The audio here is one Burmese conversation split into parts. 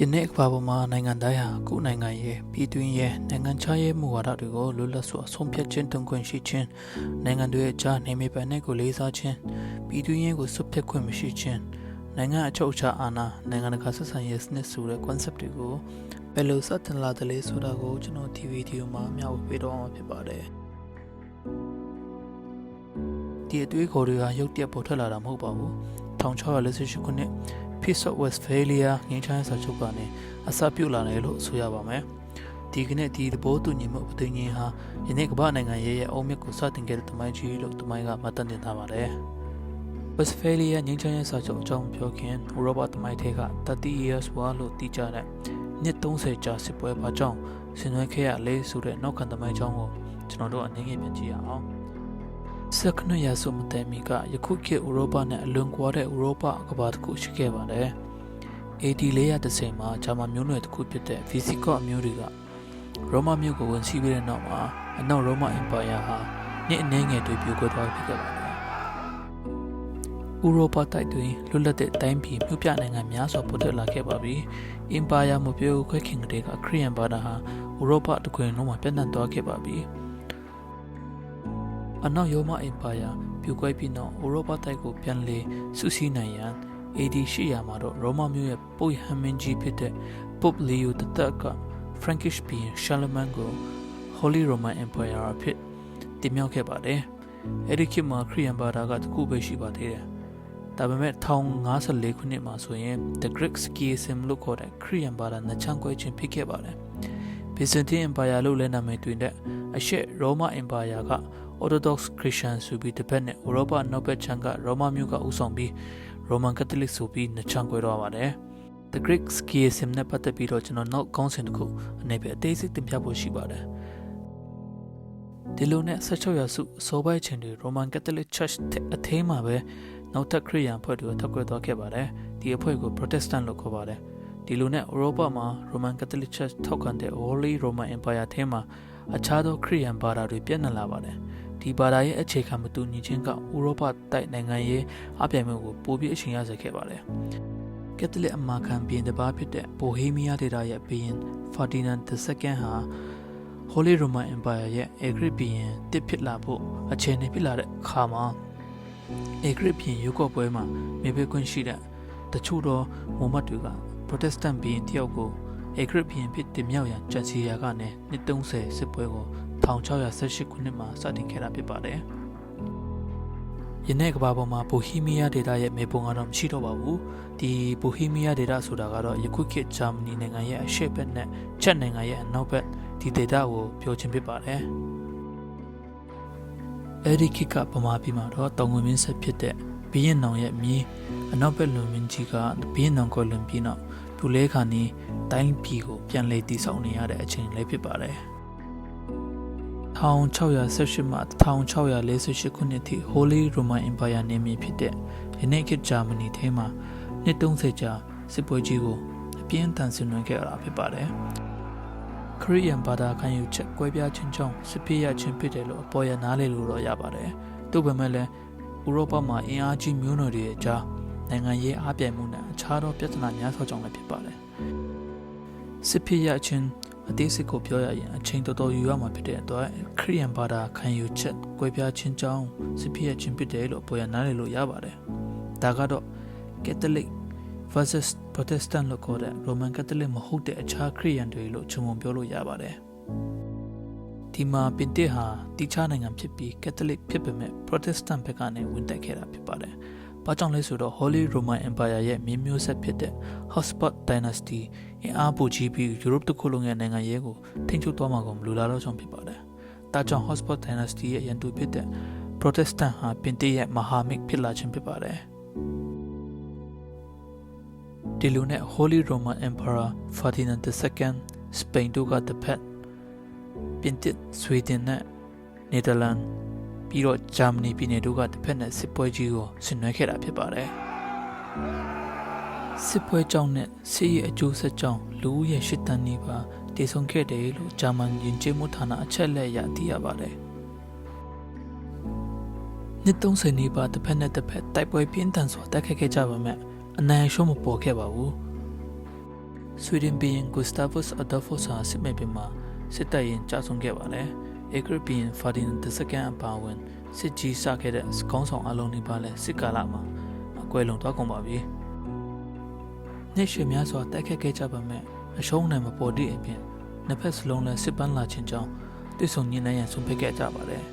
ယနေ့ကဘာပေါ်မှာနိုင်ငံသားဟာကိုယ်နိုင်ငံရဲ့ပြည်တွင်းရဲ့နိုင်ငံခြားရေးမူဝါဒတွေကိုလွတ်လပ်စွာဆုံးဖြတ်ခြင်းတုံ့ပြန်ရှိခြင်းနိုင်ငံတွေအကြားနေမြေပိုင်နယ်ကိုလေးစားခြင်းပြည်တွင်းရေးကိုစွပ်ဖြတ်ခွင့်မရှိခြင်းနိုင်ငံအချုပ်အခြာအာဏာနိုင်ငံတကာဆက်ဆံရေးစနစ်ဆိုတဲ့ concept တွေကိုဘယ်လိုစတင်လာတယ်လဲဆိုတာကိုကျွန်တော်ဒီဗီဒီယိုမှာမျှဝေပေးတော့မှာဖြစ်ပါတယ်ဒီအတွေ့အကြုံတွေကရုပ်တရက်ပေါ်ထွက်လာတာမဟုတ်ပါဘူး1648ခုနှစ်Peace of Westphalia ငြိမ်းချမ်းရေးစာချုပ်ကနေအစပြုလာတယ်လို့ဆိုရပါမယ်။ဒီကနေ့ဒီသဘောတူညီမှုအသိဉာဏ်ဟာယနေ့ကမ္ဘာနိုင်ငံရဲ့အုံမြစ်ကိုစတင်ခဲ့တဲ့တမိုင်းကြီးလို့တမိုင်းကမှတ်တမ်းတင်ထားပါတယ်။ Westphalia ငြိမ်းချမ်းရေးစာချုပ်အကြောင်းပြောခင်ဥရောပတမိုင်းထဲက30 years war လို့တည်ကြတဲ့နှစ်30ကြာစစ်ပွဲဘာကြောင့်ဆင်နွှဲခဲ့ရလဲဆိုတဲ့နောက်ခံတမိုင်းကြောင်းကိုကျွန်တော်တို့အနေငယ်ပြန်ကြည့်ရအောင်။19ရာစုမတိုင်မီကယခုခေတ်ဥရောပနဲ့အလွန်ကွာတဲ့ဥရောပကမ္ဘာတစ်ခုရှိခဲ့ပါတယ်။ AD 430မှာဂျာမန်မျိုးနွယ်တစ်ခုဖြစ်တဲ့ Visigoth အမျိုးတွေကရောမမြို့ကိုဝင်စီးပြီးတဲ့နောက်မှာအနောက်ရောမအင်ပါယာဟာနှစ်အနည်းငယ်တွေပြိုကွဲသွားခဲ့ပါတယ်။ဥရောပတိုက်တွင်လွတ်လပ်တဲ့တိုင်းပြည်မြို့ပြနိုင်ငံများစွာပေါ်ထွက်လာခဲ့ပါပြီ။အင်ပါယာမပြိုကွဲခင်ကတည်းကခရစ်ယာန်ဘာသာဟာဥရောပတစ်ခွင်လုံးမှာပြန့်နှံ့သွားခဲ့ပါပြီ။အနောက်ရောမအင်ပါယာပြိုကွဲပြီးနောက်ဥရောပတိုက်ကိုပြန်လည်စုစည်းနိုင်ရန် AD 800မှာတော့ရောမမြို့ရဲ့ပုပ်ဟမင်းကြီးဖြစ်တဲ့ Pope Leo III က Frankish ဘုရင် Charlemagne ကို Holy Roman Empire အဖြစ်တင်မြှောက်ခဲ့ပါတယ်။အဲဒီခေတ်မှာခရစ်ယာန်ဘာသာကတစ်ခုပဲရှိပါသေးတယ်။ဒါပေမဲ့1054ခုနှစ်မှာဆိုရင် The Greek Schism လို့ခေါ်တဲ့ခရစ်ယာန်ဘာသာနှစ်ချမ်းကွဲခြင်းဖြစ်ခဲ့ပါတယ်။ Byzantine Empire လို့လည်းနာမည်တွင်တဲ့အရှေ့ရောမအင်ပါယာကOrthodox Christian ဆိုပြီးတစ်ဖက်နဲ့ဥရောပနောက်ဘက်ခြမ်းကရောမမြို့ကဥဆောင်ပြီး Roman Catholic ဆိုပြီးနှစ်ချမ်းကွဲသွားပါတယ်။ The Greek Schism နဲ့ပတ်သက်ပြီးတော့ကျွန်တော်နောက်ကောင်းစဉ်တစ်ခုအနေနဲ့အသေးစိတ်တင်ပြဖို့ရှိပါတယ်။ဒီလိုနဲ့16ရာစုအစောပိုင်းချိန်တွေ Roman Catholic Church အထင်းမှာပဲနောက်ထပ်ခရစ်ယာန်အဖွဲ့တွေကိုထောက်ကွဲသွားခဲ့ပါတယ်။ဒီအဖွဲ့ကို Protestant လို့ခေါ်ပါတယ်။ဒီလိုနဲ့ဥရောပမှာ Roman Catholic Church ထောက်ခံတဲ့ Holy Roman Empire ထဲမှာအခြားသောခရစ်ယာန်ဘာသာတွေပြန့်နှံ့လာပါတယ်။ဒီဘာသာရဲ့အခြေခံမတူညီခြင်းကဥရောပတိုက်နိုင်ငံရေးအပြိုင်မှုကိုပိုပြီးအချိန်ရစေခဲ့ပါတယ်။ကက်သလစ်အမာခံဘုရင်တစ်ပါးဖြစ်တဲ့ဘိုဟေးမီးယားဒေသရဲ့ဘုရင် Ferdinand II ဟာ Holy Roman Empire ရဲ့အေဂရစ်ဘုရင်တစ်ဖြစ်လာဖို့အခြေအနေဖြစ်လာတဲ့အခါမှာအေဂရစ်ဘုရင်ရုပ်ော့ပွဲမှာမြေပေးခွင့်ရှိတဲ့တချို့သောမိုမတ်တွေက Protestant ဘုရင်တယောက်ကိုအေဂရစ်ဘုရင်ဖြစ်တင်မြှောက်ရန်ကြံစည်ရာကနေနှစ်30စစ်ပွဲကို1618ခုနှစ်မှာစတင်ခဲ့တာဖြစ်ပါတယ်။ယနေ့ကမ္ဘာပေါ်မှာဘိုဟီးမီးယားဒေသရဲ့မြေပုံကတော့မရှိတော့ပါဘူး။ဒီဘိုဟီးမီးယားဒေသဆိုတာကတော့ယခုခေတ်ဂျာမနီနိုင်ငံရဲ့အရှေ့ဘက်နဲ့ချက်နိုင်ငံရဲ့အနောက်ဘက်ဒီဒေသကိုပြောချင်းဖြစ်ပါတယ်။အဲဒီခေတ်ကဗမာပြည်မှာတော့တောင်ဝင်မင်းဆက်ဖြစ်တဲ့ဘီရင်နောင်ရဲ့မြေအနောက်ဘက်လွန်မင်းကြီးကဘီရင်နောင်ကိုလွန်ပြီးနောက်ဒူလဲခါနီတိုင်းပြည်ကိုပြန်လည်တည်ဆောက်နေရတဲ့အချိန်လေးဖြစ်ပါတယ်။1618မှ1648ခုနှစ်ထိ Holy Roman Empire နေမြေဖြစ်တဲ့ယနေ့ခေတ်ဂျာမနီထဲမှာနှစ်30ကြာစစ်ပွဲကြီးကိုအပြင်းထန်ဆင်နွှဲခဲ့ရတာဖြစ်ပါတယ်။ခရစ်ယာန်ဘာသာခံယူချက်ကွဲပြားခြင်းကြောင့်စစ်ဖြစ်ရခြင်းဖြစ်တယ်လို့အပေါ်ရနားလေလို့တော့ရပါတယ်။သို့ပေမဲ့လည်းဥရောပမှာအင်အားကြီးမျိုးနွယ်တွေအကြားနိုင်ငံရေးအားပြိုင်မှုနဲ့အခြားသောပြဿနာများစွာကြောင့်လည်းဖြစ်ပါတယ်။စစ်ဖြစ်ရခြင်းအသေးစိတ်ကိုပြောရရင်အချိန်တော်တော်ယူရမှာဖြစ်တဲ့အတွက်ခရစ်ယာန်ဘာသာခံယူချက်ကွဲပြားခြင်းကြောင့်စစ်ဖြစ်ရခြင်းဖြစ်တယ်လို့ပေါ်ရနားလည်လို့ရပါတယ်။ဒါကတော့ Catholic versus Protestant လို့ခေါ်တဲ့ Roman Catholic မဟုတ်တဲ့အခြားခရစ်ယာန်တွေလို့ခြုံငုံပြောလို့ရပါတယ်။ဒီမှာပင်တစ်ဟာတိကျနိုင်ငံဖြစ်ပြီး Catholic ဖြစ်ပေမဲ့ Protestant ဘက်ကနေဝင်တက်ခဲ့တာဖြစ်ပါတယ်။ဘာကြောင့်လဲဆိုတော့ Holy Roman Empire ရဲ့မြေမျိုးဆက်ဖြစ်တဲ့ Habsburg Dynasty အင်အားပိုကြီးပြီးယူရိုပတစ်ခုလုံးရဲ့နိုင်ငံရေးကိုထိန်းချုပ်သွားမှာကိုမလိုလားတော့ကြောင့်ဖြစ်ပါတယ်။ဒါကြောင့် Habsburg Dynasty ရဲ့ရန်သူဖြစ်တဲ့ Protestant ဟာပင်တစ်ရဲ့မဟာမိတ်ဖြစ်လာခြင်းဖြစ်ပါတယ်။ဒီလိုနဲ့ Holy Roman Emperor Ferdinand II စပိန်တို့ကတစ်ဖက်ပြင်သစ်ဆွီဒင်နဲ့နယ်သာလန်ပြီးတော့ဂျာမနီပြည်နယ်တို့ကတစ်ဖက်နဲ့စစ်ပွဲကြီးကိုဆင်နွှဲခဲ့တာဖြစ်ပါတယ်။စစ်ပွဲကြောင့်နဲ့စစ်ရေးအကျိုးဆက်ကြောင့်လူဦးရေ8 တန်းနီးပါးတည်ဆုံခဲ့တယ်လို့ဂျာမန်ယဉ်ကျေးမှုဌာနအချက်လက်ရသိရပါတယ်။နှစ်30နီးပါးတစ်ဖက်နဲ့တစ်ဖက်တိုက်ပွဲပြင်းထန်စွာတိုက်ခိုက်ခဲ့ကြပါမယ်။အနိုင်ရှုံးမပေါ်ခဲ့ပါဘူး။ ဆွီဒင်ဘီယင်ဂူစတာဗတ်စ်အဒါဖိုစ်ဟာစစ်မဲ့ပင်မှာစစ်တပ်ရင်ကြာဆုံးခဲ့ပါတယ်အေဂရဘီယင်ဖာဒီနန်တစကန်အပါဝင်စစ်ကြီးစခဲ့တဲ့စကောင်းဆောင်အလုံးဒီပါလဲစစ်ကာလမှာအကွဲလုံးသွားကုန်ပါပြီနေရှေများစွာတိုက်ခတ်ခဲ့ကြပါမဲ့အရှုံးနိုင်မပေါ်သည့်အပြင်နှစ်ဖက်စလုံးလည်းစစ်ပန်းလာခြင်းကြောင့်တွေ့ဆုံညှိနှိုင်းရန်ဆုံးဖြတ်ခဲ့ကြပါတယ်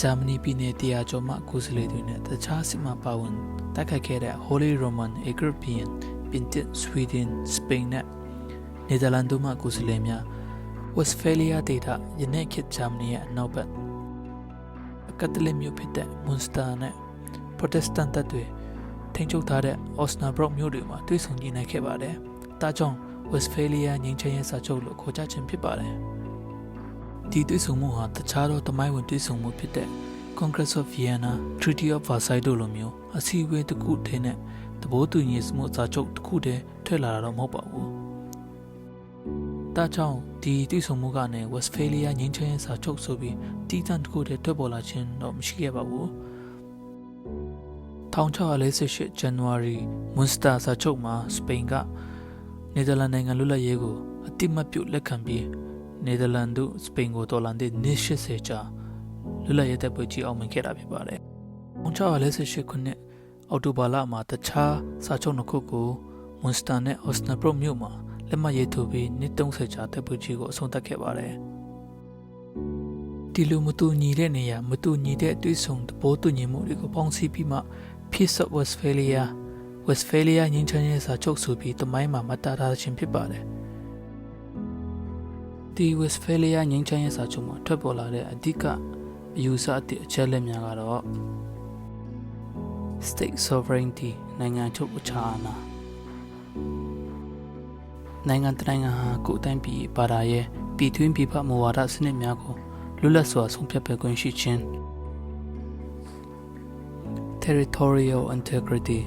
ဂျာမနီပြည်နယ်တရားကျော်မှကိုယ်စားလှယ်တွေနဲ့တခြားစစ်မှပါဝင်တိုက်ခိုက်ခဲ့တဲ့ Holy Roman Agrippine ပြင်သစ်ဆွီဒင်စပိန်နဲ့နယ်သာလန်တို့မှကိုယ်စားလှယ်များဝက်စဖေးလီးယားဒေသယနေ့ခေတ်ဂျာမနီရဲ့အနောက်ဘက်ကက်သလစ်မြို့ဖြစ်တဲ့မွန်စတာနဲ့ Protestant တပ်တွေထိန်းချုပ်ထားတဲ့ Osnabrück မြို့တွေမှာတွေ့ဆုံညှိနှိုင်းခဲ့ပါတယ်။ဒါကြောင့် Westphalia ငြိမ်းချမ်းရေးစာချုပ်လို့ခေါ်ကြခြင်းဖြစ်ပါတယ်။ဒီတွေ့ဆုံမှုဟာတခြားသောတမိုင်းဝင်တွေ့ဆုံမှုဖြစ်တဲ့ Congress of Vienna, Treaty of Versailles တို့လိုမျိုးအစည်းအဝေးတစ်ခုတည်းနဲ့သဘောတူညီမှုစာချုပ်တစ်ခုတည်းထွက်လာတာတော့မဟုတ်ပါဘူး။ဒါကြောင့်ဒီတွေ့ဆုံမှုကနေ Westphalia ငြိမ်းချမ်းရေးစာချုပ်ဆိုပြီးတည်တံ့တစ်ခုတည်းထွက်ပေါ်လာခြင်းတော့မရှိခဲ့ပါဘူး။1648 January မွန်စတာစာချုပ်မှာစပိန်ကနယ်သာလန်နိုင်ငံလွတ်လပ်ရေးကိုအတိမတ်ပြုလက်ခံပြီးနယ်သာလန်တို့စပိန်ကိုတော်လှန်တဲ့နှစ်80ကြာလွတ်လပ်ရေးတပ်ပွဲကြီးအောင်မြင်ခဲ့တာဖြစ်ပါတယ်။1648ခုနှစ်အောက်တိုဘာလမှာတခြားစာချုပ်နှစ်ခုကိုမွန်စတာနဲ့ Osnabrück မြို့မှာလက်မှတ်ရေးထိုးပြီးနှစ်30ကြာတပ်ပွဲကြီးကိုအဆုံးသတ်ခဲ့ပါတယ်။ဒီလိုမတူညီတဲ့နေရာမတူညီတဲ့တွေ့ဆုံသဘောတူညီမှုတွေကိုပေါင်းစည်းပြီးမှ Peace of Westphalia ငြိမ်းချမ်းရေးစာချုပ်ဆိုပြီးတမိုင်းမှာမှတ်သားထားခြင်းဖြစ်ပါတယ်။ဒီ Westphalia ငြိမ်းချမ်းရေးစာချုပ်မှာထွက်ပေါ်လာတဲ့အဓိကအယူဆအသစ်အချက်လက်များကတော့ State Sovereignty နိုင်ငံချုပ်အခြာအာဏာနိုင်ငံတစ်နိုင်ငံဟာကိုယ်တိုင်းပြည်ဘာသာရေးပြည်တွင်းပြည်ပမူဝါဒစနစ်များကိုလွတ်လပ်စွာဆုံးဖြတ်ပေးခွင့်ရှိခြင်း Territorial Integrity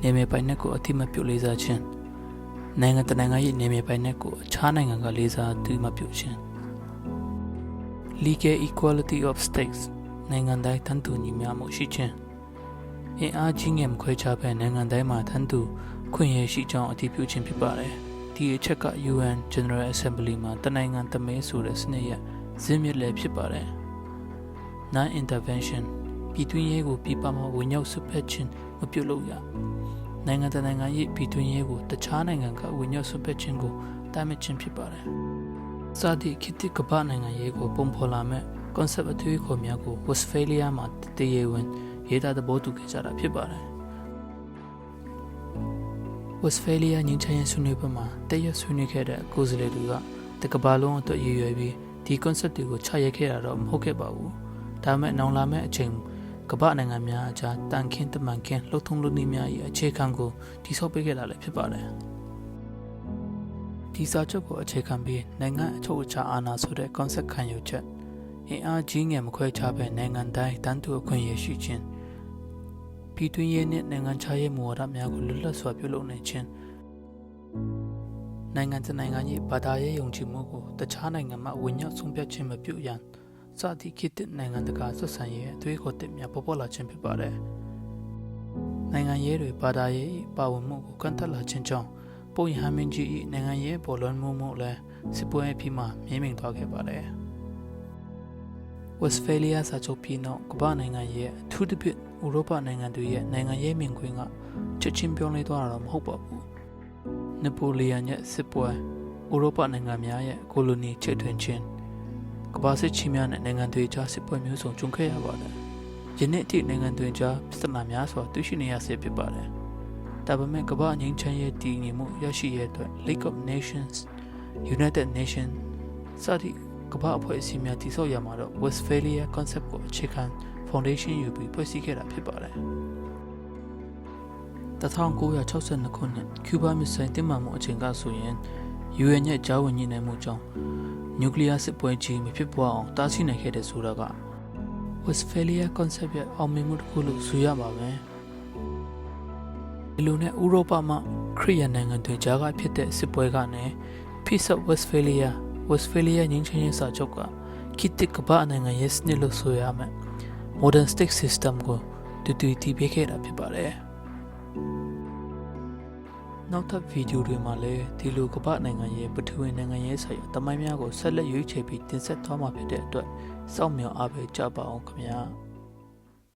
နေမြေပိုင်နက်ကိုအတိမပြုလေးစားခြင်းနိုင်ငံတနိုင်ငံရဲ့နေမြေပိုင်နက်ကိုအခြားနိုင်ငံကလေးစားသူမပြုခြင်း Legal Equality of States နိုင်ငံတိုင်းတန်းတူညီမျှမှုရှိခြင်းအင်အားကြီးငယ်မခွဲခြားဘဲနိုင်ငံတိုင်းမှာတန်းတူခွင့်ရရှိကြောင်းအတည်ပြုခြင်းဖြစ်ပါတယ်ဒီအချက်က UN General Assembly မှာတနိုင်ငံတမဲဆိုတဲ့စနစ်ရဲ့ဇင်းမြစ်လည်းဖြစ်ပါတယ် Non-intervention ပြည်တွင်းရေးကိုပြည်ပမှာဝင်ရောက်ဆွတ်ဖက်ခြင်းမပြုလုပ်ရနိုင်ငံတနိုင်ငံရဲ့ပြည်တွင်းရေးကိုတခြားနိုင်ငံကဝင်ရောက်ဆွတ်ဖက်ခြင်းကိုတားမြစ်ခြင်းဖြစ်ပါတယ်စသည့်ခေတ်သစ်ကမ္ဘာနိုင်ငံရေးကိုပုံဖော်လာမဲ့ concept အသွေးခေါ်များကို Westphalia မှာတည်ရဝင်ရေးသားသဘောတူခဲ့ကြတာဖြစ်ပါတယ် Westphalia ငြိမ်းချမ်းရေးဆွေးနွေးပွဲမှာတည့်ရဆွေးနွေးခဲ့တဲ့ကိုယ်စားလှယ်တွေကတကမ္ဘာလုံးအတွက်ရည်ရွယ်ပြီးဒီ concept တွေကိုချရဲခဲ့တာတော့မဟုတ်ခဲ့ပါဘူးဒါပေမဲ့နောင်လာမဲ့အချိန်ကမ္ဘာနိုင်ငံများအကြားတန်ခင်းတမန်ခင်းလှုပ်ထုံလူနည်းများ၏အခြေခံကိုတည်ဆောက်ပေးခဲ့တာလည်းဖြစ်ပါတယ်ဒီစာချုပ်ကိုအခြေခံပြီးနိုင်ငံအချုပ်အခြာအာဏာဆိုတဲ့ concept ခံယူချက်အင်အားကြီးငယ်မခွဲခြားဘဲနိုင်ငံတိုင်းတန်းတူအခွင့်အရေးရှိခြင်းပြည်တွင်းရေးနဲ့နိုင်ငံခြားရေးမူဝါဒများကိုလွတ်လပ်စွာပြုလုပ်နိုင်ခြင်းနိုင်ငံတနိုင်ငံရဲ့ဘာသာရေးယုံကြည်မှုကိုတခြားနိုင်ငံမှဝင်ရောက်ဆုံးဖြတ်ခြင်းမပြုရန်စသည့်ခေတ်သစ်နိုင်ငံတကာဆက်ဆံရေးအသွေးခေါ်သစ်များပေါ်ပေါက်လာခြင်းဖြစ်ပါတယ်။နိုင်ငံရေးတွေဘာသာရေးပါဝင်မှုကိုကန့်သတ်လာခြင်းကြောင့်ပုပ်ရဟန်းမင်းကြီး၏နိုင်ငံရေးပေါ်လွှမ်းမိုးမှုလည်းစစ်ပွဲအပြီးမှမြင့်မြင့်သွားခဲ့ပါတယ်။ Westphalia စာချုပ်ပြီးနောက်ကမ္ဘာနိုင်ငံရဲ့အထူးသဖြင့်ဥရောပနိုင်ငံတွေရဲ့နိုင်ငံရေးမြင်ကွင်းကချက်ချင်းပြောင်းလဲသွားတာတော့မဟုတ်ပါဘူး။နပိုလီယန်ရဲ့စစ်ပွဲဥရောပနိုင်ငံများရဲ့ကိုလိုနီချဲ့ထွင်ခြင်းကမ္ဘာစစ်ချီးများနဲ့နိုင်ငံတွေကြားစစ်ပွဲမျိုးစုံကြုံခဲ့ရပါတယ်။ယနေ့အထိနိုင်ငံတွေကြားပြဿနာများစွာတွေ့ရှိနေရဆဲဖြစ်ပါတယ်။ဒါပေမဲ့ကမ္ဘာငြိမ်းချမ်းရေးတည်ငြိမ်မှုရရှိရတဲ့ League of Nations, United Nations စသည့်ကမ္ဘာအဖွဲ့အစည်းများတည်ဆောက်ရမှာတော့ Westphalia concept ကိုအခြေခံ foundation ယူပြီးဖွဲ့စည်းခဲ့တာဖြစ်ပါတယ်။1962ခုနှစ်ကျူးဘားမစ်ဆိုင်းတင်မာမှုအချိန်ကဆိုရင် UN ရဲ့ကြားဝင်ညှိနှိုင်းမှုကြောင့်နျူကလ িয়ার စစ်ပွဲကြီးမဖြစ်ပွားအောင်တားဆီးနိုင်ခဲ့တဲ့ဆိုတာက Westphalia concept ရဲ့အောင်မြင်မှုတစ်ခုလို့ဆိုရပါမယ်။ဒီလိုနဲ့ဥရောပမှာခရစ်ယာန်နိုင်ငံတွေကြားကဖြစ်တဲ့စစ်ပွဲကနေ Peace of Westphalia ငြိမ်းချမ်းရေးစာချုပ်ကခေတ်သစ်ကမ္ဘာနိုင်ငံရဲ့စနစ်လို့ဆိုရမယ် Modern State System ကိုတည်ပေးခဲ့တာဖြစ်ပါတယ်။ နောက်ထပ်ဗီဒီယိုတွေမှာလည်းဒီလိုကမ္ဘာနိုင်ငံရဲ့ပထဝီနိုင်ငံရေးဆိုင်ရာတမိုင်းများကိုဆက်လက်ရွေးချယ်ပြီးတင်ဆက်သွားမှာဖြစ်တဲ့အတွက်စောင့်မျှော်အားပေးကြပါအောင်ခင်ဗျာ